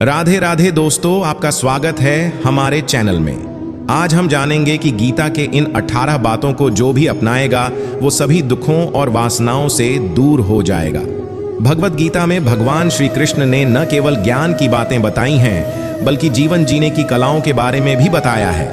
राधे राधे दोस्तों, आपका स्वागत है हमारे चैनल में। आज हम जानेंगे कि गीता के इन 18 बातों को जो भी अपनाएगा वो सभी दुखों और वासनाओं से दूर हो जाएगा। भगवत गीता में भगवान श्री कृष्ण ने न केवल ज्ञान की बातें बताई हैं बल्कि जीवन जीने की कलाओं के बारे में भी बताया है।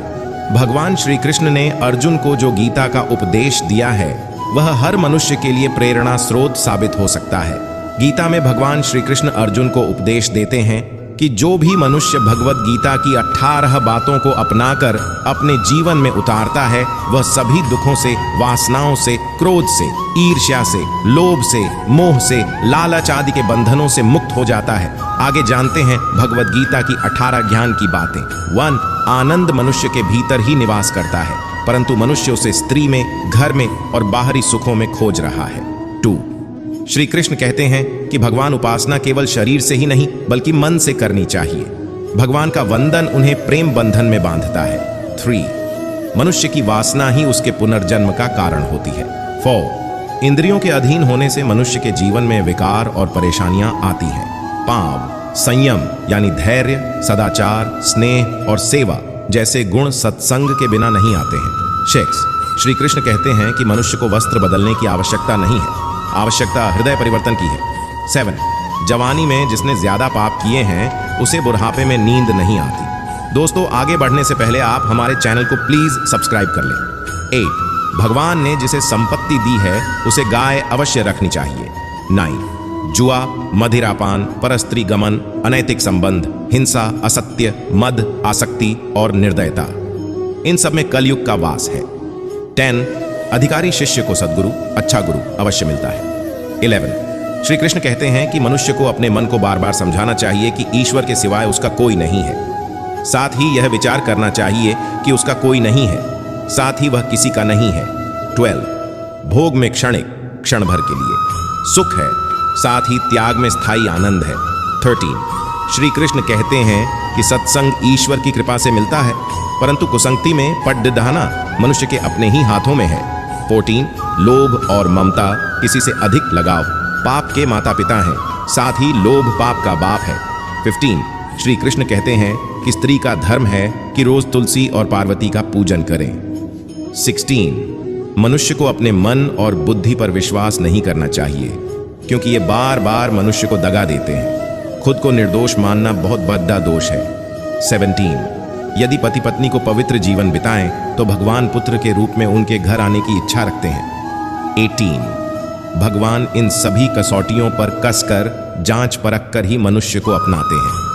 भगवान श्री कृष्ण ने अर्जुन को जो गीता का उपदेश दिया है वह हर मनुष्य के लिए प्रेरणा स्रोत साबित हो सकता है। गीता में भगवान श्री कृष्ण अर्जुन को उपदेश देते हैं कि जो भी मनुष्य भगवत गीता की 18 बातों को अपनाकर अपने जीवन में उतारता है वह सभी दुखों से, वासनाओं से, क्रोध से, ईर्ष्या से, लोभ से, मोह से, लालच आदि के बंधनों से मुक्त हो जाता है। आगे जानते हैं भगवत गीता की 18 ज्ञान की बातें। 1. आनंद मनुष्य के भीतर ही निवास करता है, परंतु मनुष्य उसे स्त्री में, घर में और बाहरी सुखों में खोज रहा है। 2. श्री कृष्ण कहते हैं कि भगवान उपासना केवल शरीर से ही नहीं बल्कि मन से करनी चाहिए। भगवान का वंदन उन्हें प्रेम बंधन में बांधता है। 3. मनुष्य की वासना ही उसके पुनर्जन्म का कारण होती है। 4. इंद्रियों के अधीन होने से मनुष्य के जीवन में विकार और परेशानियां आती हैं। 5. संयम यानी धैर्य, सदाचार, स्नेह और सेवा जैसे गुण सत्संग के बिना नहीं आते हैं। 6. श्री कृष्ण कहते हैं कि मनुष्य को वस्त्र बदलने की आवश्यकता नहीं है, आवश्यकता हृदय परिवर्तन की है। 7. जवानी में जिसने ज्यादा पाप किए हैं उसे बुढ़ापे में नींद नहीं आती। दोस्तों, आगे बढ़ने से पहले आप हमारे चैनल को प्लीज सब्सक्राइब कर लें। 8. भगवान ने जिसे संपत्ति दी है उसे गाय अवश्य रखनी चाहिए। 9. जुआ, मदिरापान, परस्त्री गमन, अनैतिक संबंध, हिंसा, असत्य, मद, आसक्ति और निर्दयता, इन सब में कलयुग का वास है। 10. अधिकारी शिष्य को सद्गुरु, अच्छा गुरु अवश्य मिलता है। 11. श्री कृष्ण कहते हैं कि मनुष्य को अपने मन को बार बार समझाना चाहिए कि ईश्वर के सिवाय उसका कोई नहीं है। साथ ही यह विचार करना चाहिए कि उसका कोई नहीं है, साथ ही वह किसी का नहीं है। 12. भोग में क्षणिक, क्षण भर के लिए सुख है, साथ ही त्याग में स्थायी आनंद है। 13. श्री कृष्ण कहते हैं कि सत्संग ईश्वर की कृपा से मिलता है, परंतु कुसंगति में पट ढाना मनुष्य के अपने ही हाथों में है। 14. लोभ और ममता, किसी से अधिक लगाव, पाप के माता पिता हैं, साथ ही लोभ पाप का बाप है। 15. श्री कृष्ण कहते हैं कि स्त्री का धर्म है कि रोज तुलसी और पार्वती का पूजन करें। 16. मनुष्य को अपने मन और बुद्धि पर विश्वास नहीं करना चाहिए क्योंकि ये बार बार मनुष्य को दगा देते हैं। खुद को निर्दोष मानना बहुत बड़ा दोष है। 17. यदि पति पत्नी को पवित्र जीवन बिताएं तो भगवान पुत्र के रूप में उनके घर आने की इच्छा रखते हैं। 18. भगवान इन सभी कसौटियों पर कसकर, जांच परख कर ही मनुष्य को अपनाते हैं।